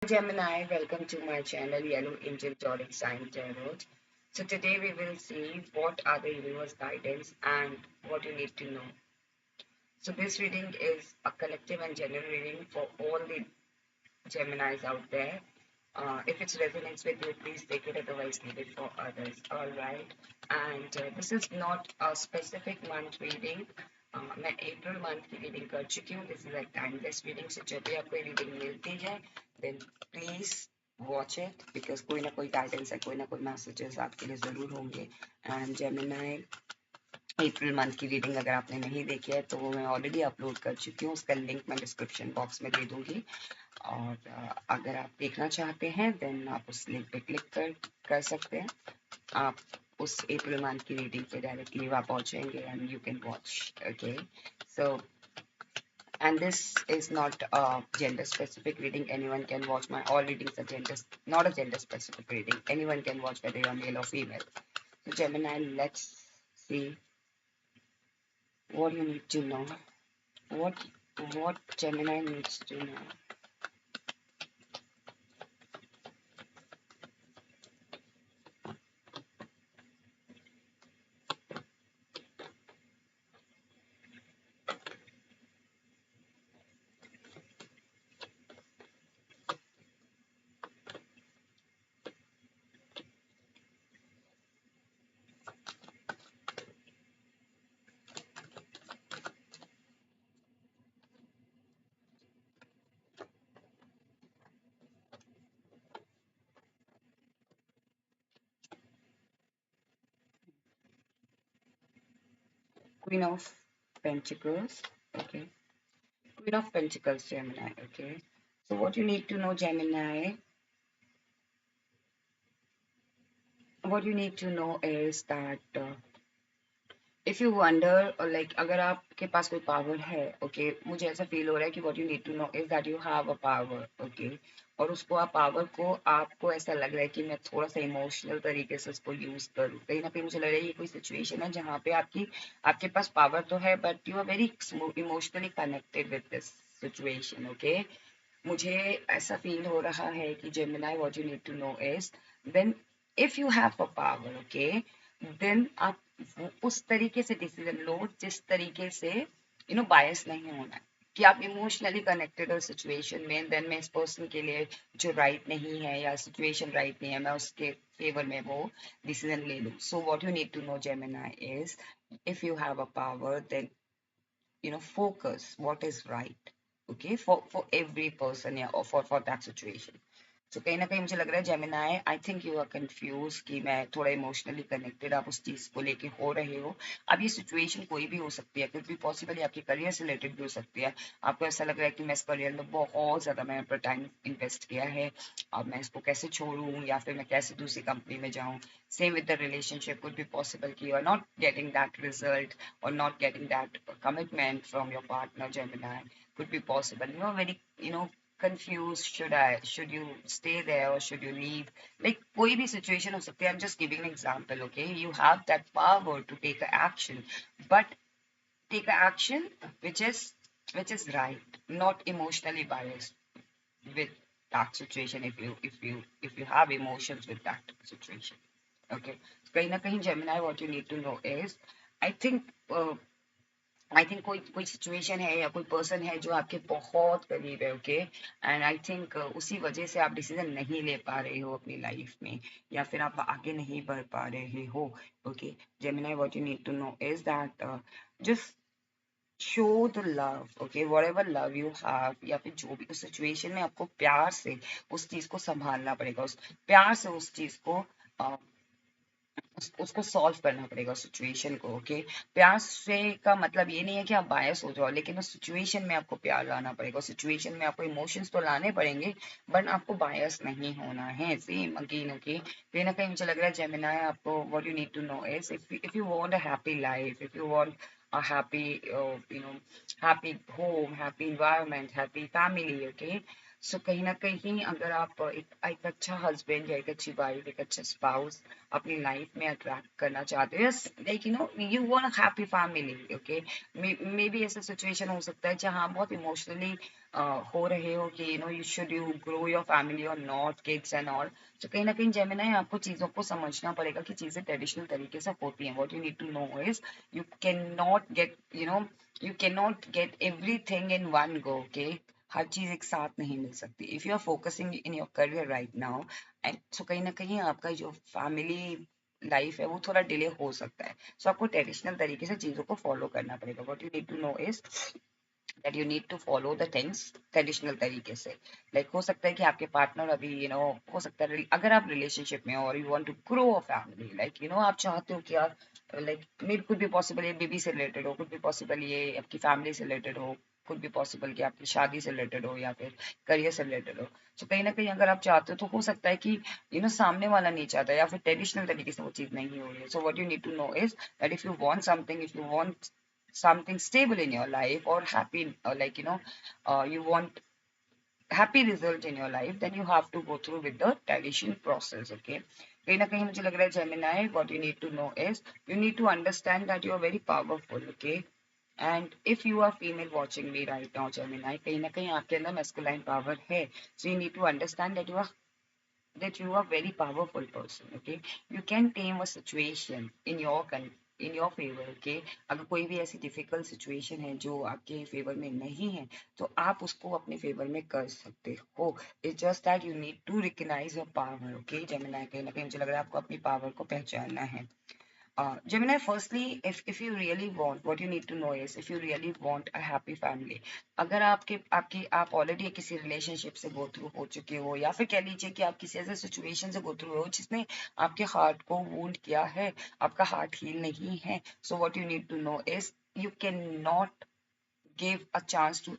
Gemini, welcome to my channel Yellow Angel Zodiac Sign Tarot. So today we will see what are the universe guidance and what you need to know. So this reading is a collective and general reading for all the Geminis out there. If it resonates with you, please take it, otherwise leave it for others. All right. And this is not a specific month reading. मैं April month की reading कर चुकी हूँ. This is a timeless reading. So जब भी आपको reading मिलती है then please watch it because कोई ना कोई गाइडेंस है, कोई ना कोई मैसेजेस आपके लिए ज़रूर होंगे. एंड जेमिनाई अप्रैल मंथ की रीडिंग अगर आपने नहीं देखी है तो वो मैं ऑलरेडी अपलोड कर चुकी हूँ. उसका लिंक मैं डिस्क्रिप्शन बॉक्स में दे दूँगी. और अगर आप देखना चाहते हैं देन आप उस लिंक पे क्लिक कर सकते हैं. आप उस अप्रैल मंथ की रीडिंग पे डायरेक्टली वहाँ पहुँचेंगे and you can watch. Okay, so and this is not a gender specific reading. Anyone can watch. My all readings are gender, not a gender specific reading. Anyone can watch whether you're male or female. So Gemini, let's see what you need to know. What Gemini needs to know. Queen of Pentacles. Okay. Queen of Pentacles, Gemini. Okay. So what you need to know, Gemini, what you need to know is that if you wonder like अगर आपके पास कोई power है, okay, मुझे ऐसा feel हो रहा है कि what you need to know is that you have a power. Okay, और उसको आप पावर को आपको ऐसा लग रहा है कि मैं थोड़ा सा इमोशनल तरीके से उसको यूज करूँ. कहीं ना कहीं मुझे लग रहा है ये कोई सिचुएशन है जहाँ पे आपके पास पावर तो है but you are very emotionally connected with this situation. Okay, मुझे ऐसा फील हो रहा है कि Gemini what you need to know is then if you have a power, okay, then आप उस तरीके से डिसीजन लो जिस तरीके से बायस नहीं होना है कि आप इमोशनली कनेक्टेड हो सिचुएशन में. देन मैं इस पर्सन के लिए जो राइट नहीं है या सिचुएशन राइट नहीं है मैं उसके फेवर में वो डिसीजन ले लूँ. So what you need to know Gemini is if you have a power then focus what is right, okay, for every person, yeah, or for that situation. तो कहीं ना कहीं मुझे लग रहा है Gemini, I think you are confuse कि मैं थोड़ा इमोशनली कनेक्टेड आप उस चीज को लेके हो रहे हो. अब ये सिचुएशन कोई भी हो सकती है, कुछ भी पॉसिबल आपके करियर से रिलेटेड भी हो सकती है. आपको ऐसा लग रहा है कि मैं इस करियर में बहुत ज्यादा मैंने अपना टाइम इन्वेस्ट किया है, अब मैं इसको कैसे छोड़ूं या फिर मैं कैसे दूसरी कंपनी में जाऊं. Same with the relationship, could be possible कि you are not getting that result और not getting that commitment from your partner. Gemini, could be possible, very, confused. Should you stay there or should you leave? Like कोई भी situation हो सकती है. I'm just giving an example. Okay, you have that power to take a action, but take a action which is right, not emotionally biased with that situation. If you have emotions with that situation, okay. कहीं ना कहीं Gemini, what you need to know is, I think कोई कोई situation है या कोई person है जो आपके बहुत करीब है. ओके, एंड आई थिंक उसी वजह से आप डिसीजन नहीं ले पा रहे हो अपनी लाइफ में या फिर आप आगे नहीं बढ़ पा रहे हो. Okay, Gemini, what you need to know is that just show the love. Okay, whatever love you have या फिर जो भी उस सिचुएशन में आपको प्यार से उस चीज को संभालना पड़ेगा, उस प्यार से उस चीज को उसको सॉल्व करना पड़ेगा सिचुएशन को. ओके, प्यार से का मतलब ये नहीं है कि आप बायस हो जाओ, लेकिन उस सिचुएशन में आपको प्यार लाना पड़ेगा. उस सिचुएशन में आपको इमोशंस तो लाने पड़ेंगे बट आपको बायस नहीं होना है. Same again. ओके, कहीं ना कहीं मुझे लग रहा है जेमिनाई, आपको what you need to know is if you want a happy life, if you want a happy happy home, happy environment, happy family. Okay, so कहीं ना कहीं अगर आप एक अच्छा हस्बैंड या एक अच्छी वाइफ, एक अच्छा स्पाउस अपनी लाइफ में अट्रैक्ट करना चाहते हो, yes like you want happy family, okay. May be ऐसा सिचुएशन हो सकता है जहाँ आप बहुत इमोशनली हो रहे हो कि यू ग्रो योर फैमिली और नॉट किड्स एंड ऑल। तो कहीं ना कहीं जेमिनाई आपको चीज़ों को समझना पड़ेगा कि चीज़ें ट्रेडिशनल तरीके से होती हैं। What you need to know is you can not get you can not get everything in one go, okay. हर चीज एक साथ नहीं मिल सकती। If you are focusing in your career right now and so कहीं ना कहीं आपका जो फैमिली लाइफ है वो थोड़ा डिले हो सकता है। सो आपको ट्रेडिशनल तरीके से चीजों को फॉलो करना पड़ेगा। What you need to know is that you need to follow the things traditional तरीके से। लाइक हो सकता है कि आपके पार्टनर अभी हो सकता है अगर आप रिलेशनशिप में हो और you want to grow a family, like आप चाहते हो कि आप like may could be possible ये बेबी से रिलेटेड हो, कुड बी पॉसिबल ये आपकी फैमिली से रिलेटेड हो, कुड बी पॉसिबल कि आपकी शादी से रिलेटेड हो या फिर करियर से रिलेटेड हो। तो कहीं ना कहीं अगर आप चाहते हो तो हो सकता है कि सामने वाला नहीं चाहता या फिर ट्रेडिशनल तरीके से वो चीज़ नहीं हो रही है। So what you need to know is that if you want something, if you want something stable in your life or happy, like you want happy result in your life, then you have to go through with the tradition process, okay। कहीं ना कहीं मुझे लग रहा है Gemini what you need to know is you need to understand that you are very powerful, okay। and if you are female watching me right now Gemini, कहीं ना कहीं आपके अंदर masculine power है। so you need to understand that you are very powerful person, okay। you can tame a situation in your in your favor, okay। अगर कोई भी ऐसी डिफिकल्ट सिचुएशन है जो आपके फेवर में नहीं है तो आप उसको अपने फेवर में कर सकते हो। It's just that you need to recognise your power, okay Gemini. कहीं ना कहीं मुझे लग रहा है आपको अपनी पावर को पहचानना है। Gemini, firstly, if you really want, what you need to know is if you really want a happy family, अगर आपके आपकी आप ऑलरेडी किसी रिलेशनशिप से गो थ्रू हो चुके हो या फिर कह लीजिए कि आप किसी ऐसे सिचुएशन से गो थ्रू हो जिसने आपके हार्ट को वुंड किया है, आपका हार्ट हील नहीं है, so what you need to know is you can not give a chance to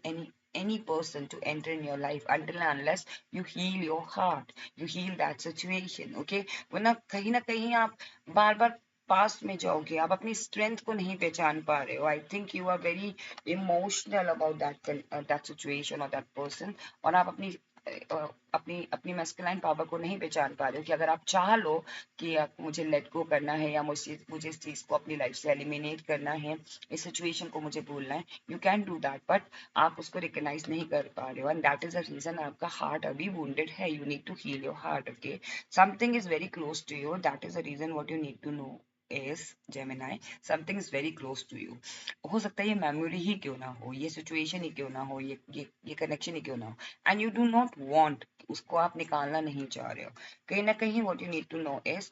any person to enter in your life until and unless you heal your heart, you heal that situation, okay। वरना कहीं ना कहीं आप बार बार past में जाओगे, आप अपनी strength को नहीं पहचान पा रहे हो। I think you are very emotional about that situation और दैट पर्सन, और आप अपनी अपनी मैस्कुलाइन पावर को नहीं पहचान पा रहे हो कि अगर आप चाह लो कि आप मुझे लेट गो करना है या मुझे इस चीज़ को अपनी लाइफ से एलिमिनेट करना है, इस सिचुएशन को मुझे भूलना है, you can do that, but आप उसको रिकग्नाइज नहीं कर पा रहे हो and that is a reason आपका हार्ट अभी वुंडेड है। You need to heal your heart, okay. Something is very close to you, that is a reason what you need to know is Gemini, something is very close to you। हो सकता है ये memory ही क्यों ना हो, ये situation ही क्यों ना हो, ये कनेक्शन ही क्यों ना हो, and you do not want, उसको आप निकालना नहीं चाह रहे हो। कहीं ना कहीं what you need to know is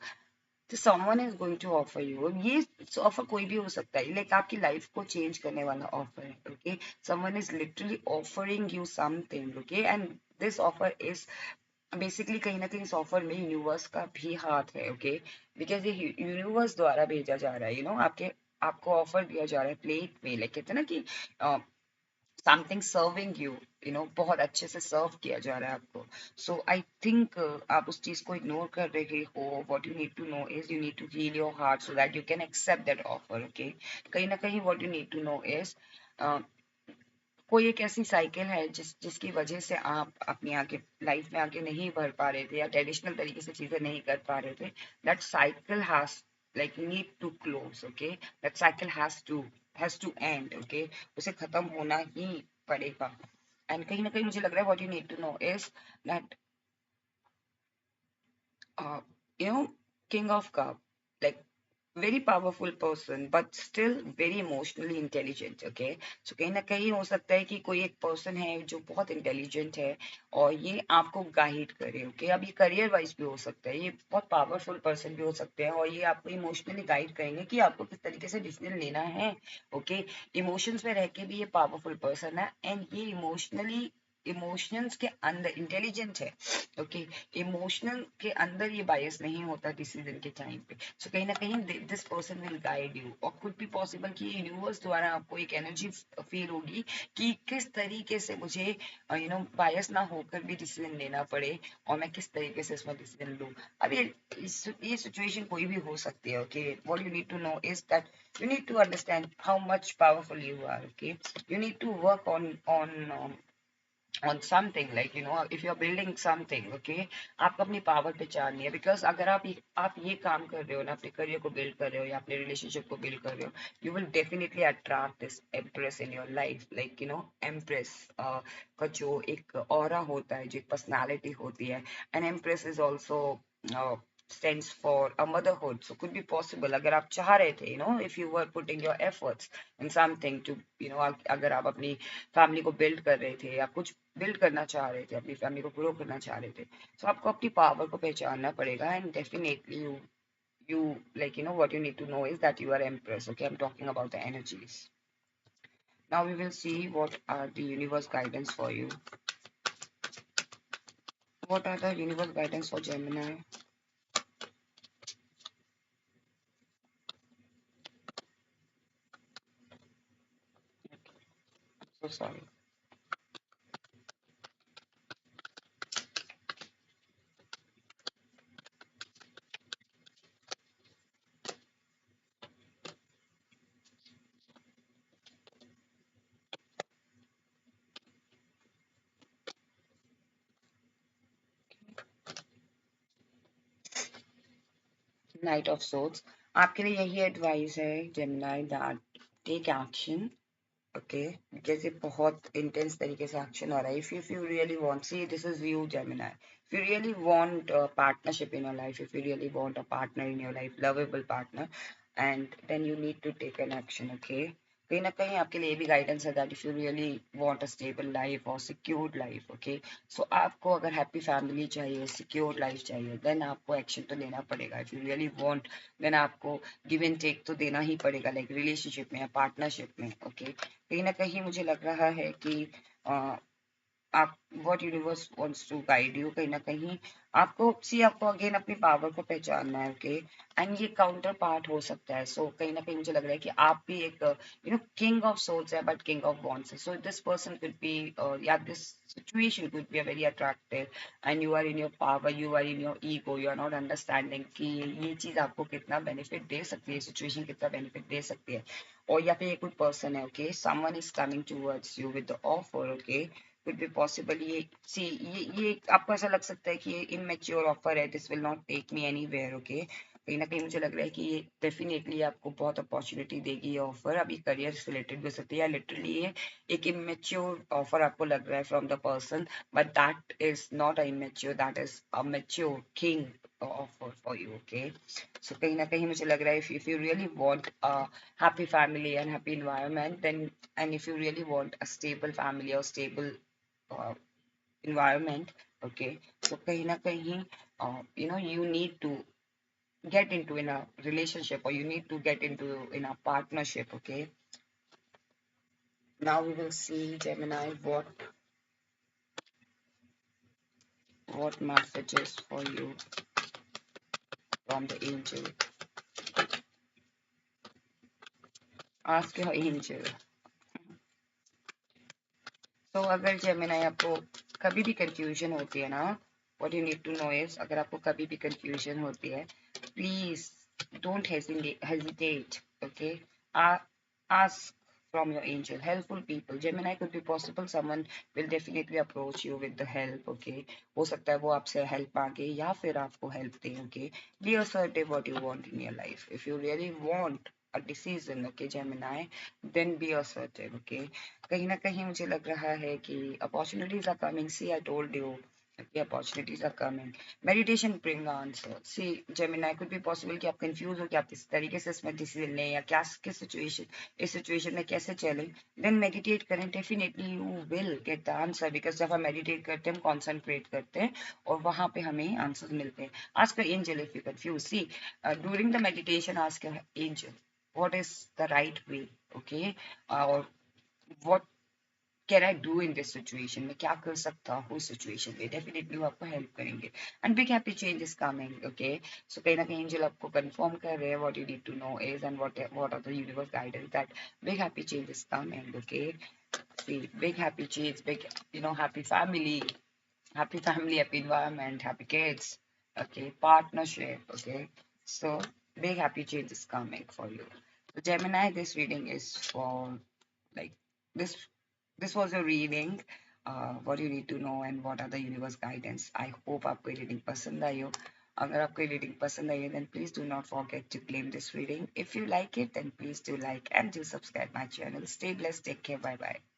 तो someone is going to offer you, ये ऑफर कोई भी हो सकता है, लाइक आपकी लाइफ को चेंज करने वाला ऑफर है, okay. someone is literally offering you something, okay, and this offer is basically कहीं ना कहीं इस ऑफर में यूनिवर्स का भी हाथ है, ओके। बिकॉज ये यूनिवर्स द्वारा भेजा जा रहा है, आपके आपको ऑफर दिया जा रहा है प्लेट में, लाइक कहते हैं ना कि समथिंग सर्विंग यू, बहुत अच्छे से सर्व किया जा रहा है आपको। सो आई थिंक आप उस चीज को इग्नोर कर रहे हो। What you need to know is you need to heal your heart so that you can accept that offer, okay. कहीं ना कहीं what you need to know is कोई एक ऐसी साइकिल है जिसकी वजह से आप अपनी आगे लाइफ में आगे नहीं बढ़ पा रहे थे या ट्रेडिशनल तरीके से चीजें नहीं कर पा रहे थे। That cycle has like need to close, okay. That cycle has to end, okay. उसे खत्म होना ही पड़ेगा। एंड कहीं ना कहीं मुझे लग रहा है what you need to know is that you know king of cup, like very powerful person but still very emotionally intelligent, okay। so कहीं ना कहीं हो सकता है कि कोई एक पर्सन है जो बहुत इंटेलिजेंट है और ये आपको गाइड करे, ओके। अब ये करियर वाइज भी हो सकता है, ये बहुत पावरफुल पर्सन भी हो सकते हैं और ये आपको इमोशनली गाइड करेंगे कि आपको किस तरीके से डिसीजन लेना है, ओके। इमोशंस में रह के भी ये पावरफुल पर्सन है एंड ये इमोशंस के अंदर इंटेलिजेंट है, ओके। इमोशनल के अंदर ये बायस नहीं होता डिसीजन के टाइम पे। सो कहीं ना कहीं this person will guide you, और कुड भी पॉसिबल कि यूनिवर्स द्वारा आपको एक एनर्जी फील होगी कि किस तरीके से मुझे बायस ना होकर भी डिसीजन लेना पड़े और मैं किस तरीके से इसमें डिसीजन लूँ। अब ये सिचुएशन कोई भी हो सकती है, okay. What you need to know is that you need to understand how much powerful you are, okay। you need to work on on something, like if you're building something, okay, आपको अपनी power पहचाननी है, because अगर आप ये काम कर रहे हो ना, अपने करियर को बिल्ड कर रहे हो या अपने रिलेशनशिप को बिल्ड कर रहे हो, you will definitely attract this empress in your life, like empress का जो एक ऑरा होता है, जो एक पर्सनालिटी होती है, and empress is also stands for a motherhood. So could be possible अगर आप चाह रहे थे, if you were putting your efforts in something to, अगर आप अपनी फैमिली को बिल्ड कर रहे थे या कुछ बिल्ड करना चाह रहे थे, अपनी फैमिली को ग्रो करना चाह रहे थे, तो आपको अपनी पावर को पहचानना पड़ेगा, and definitely you like what you need to know is that you are empress. Okay, I'm talking about the energies. Now we will see what are the universe guidance for you. What are the universe guidance for Gemini? So sorry. Knight of Swords. आपके लिए यही advice है Gemini, that take action, okay, जैसे बहुत intense तरीके से action हो रहा है. If you really want, see this is you Gemini, if you really want partnership in your life, if you really want a partner in your life, lovable partner, and then you need to take an action. Okay, कहीं ना कहीं आपके लिए भी guidance है that if you really want a stable life और secured life, okay, so आपको अगर हैप्पी फैमिली चाहिए, सिक्योर्ड लाइफ चाहिए, देन आपको एक्शन तो लेना पड़ेगा. If you really want, then आपको गिव एंड टेक तो देना ही पड़ेगा, लाइक रिलेशनशिप में या पार्टनरशिप में. ओके, कहीं ना कहीं मुझे लग रहा है कि आप what universe wants to guide you, कहीं ना कहीं आपको अगेन अपनी पावर को पहचानना है. ओके, एंड ये काउंटर पार्ट हो सकता है. सो कहीं ना कहीं मुझे लग रहा है कि आप भी एक किंग ऑफ सोर्स है, बट किंग ऑफ वॉन्ट्स है. So this person could be, या this situation could be a very attractive, and you are in your power, you are in your ego, you are not understanding कि ये चीज आपको कितना benefit दे सकती है, situation कितना बेनिफिट दे सकती है. और या फिर एक कोई पर्सन है, okay, someone is coming towards you with the offer. Okay, could be possible, ये सी ये आपको ऐसा लग सकता है कि ये इमेच्योर ऑफर है, this will not take me anywhere. Okay, कहीं ना कहीं मुझे लग रहा है कि ये डेफिनेटली आपको बहुत अपॉर्चुनिटी देगी, ये ऑफर अभी करियर से रिलेटेड भी हो सकती है, या लिटरली ये एक इमेच्योर ऑफर आपको लग रहा है from the person, but that is not a immature, that is a mature kind offer for you. Okay, so कहीं ना कहीं मुझे लग रहा है if you really want a happy family and happy environment, then, and if you really want a stable family or stable uh, environment, okay, so kahin na kahin, you need to get into in a relationship, or you need to get into in a partnership. Okay, now we will see Gemini, what messages for you from the angel. Ask your angel. तो अगर Gemini आपको कभी भी confusion होती है ना, what you need to know is, अगर आपको कभी भी कंफ्यूजन होती है, please don't hesitate. Okay, ask from your angel, helpful people. Gemini could be possible, someone will definitely approach you with the help. Okay, हो सकता है वो आपसे हेल्प मांगे या फिर आपको हेल्प दें. Okay, be assertive what you want in your life. If you really want a decision, okay, Gemini, then be assertive. Okay, कहीं ना कहीं मुझे लग रहा है कि opportunities are coming. See I told you, opportunities are coming. Meditation bring answer. See Gemini, could be possible कि आप कंफ्यूज हो कि आप किस तरीके से इसमें डिसीजन लें या क्या किस सिचुएशन, इस सिचुएशन में कैसे चलें. देन मेडिटेट करें, definitely you will get the answer, because जब हम मेडिटेट करते हैं, हम कॉन्सेंट्रेट करते हैं और वहां पे हमें आंसर मिलते हैं. Ask your angel if you confuse. See during the meditation ask your angel what is the right way. Okay, or what can I do in this situation, मैं क्या कर सकता हूँ इस situation में, definitely वो आपको help करेंगे. And big happy change is coming. Okay, so कहीं ना कहीं angel आपको confirm कर रहे हैं what you need to know is, and what are the universe guidance, that big happy change is coming. Okay, see, big happy change, big, happy family, happy environment, happy kids. Okay, partnership. Okay, so big happy change is coming for you. So Gemini, this reading is for, like, this this was a reading. what you need to know and what are the universe guidance. I hope आपको ये reading पसंद आई हो. अगर आपको ये reading पसंद आई है, then please do not forget to claim this reading. If you like it, then please do like and do subscribe my channel. Stay blessed. Take care. Bye bye.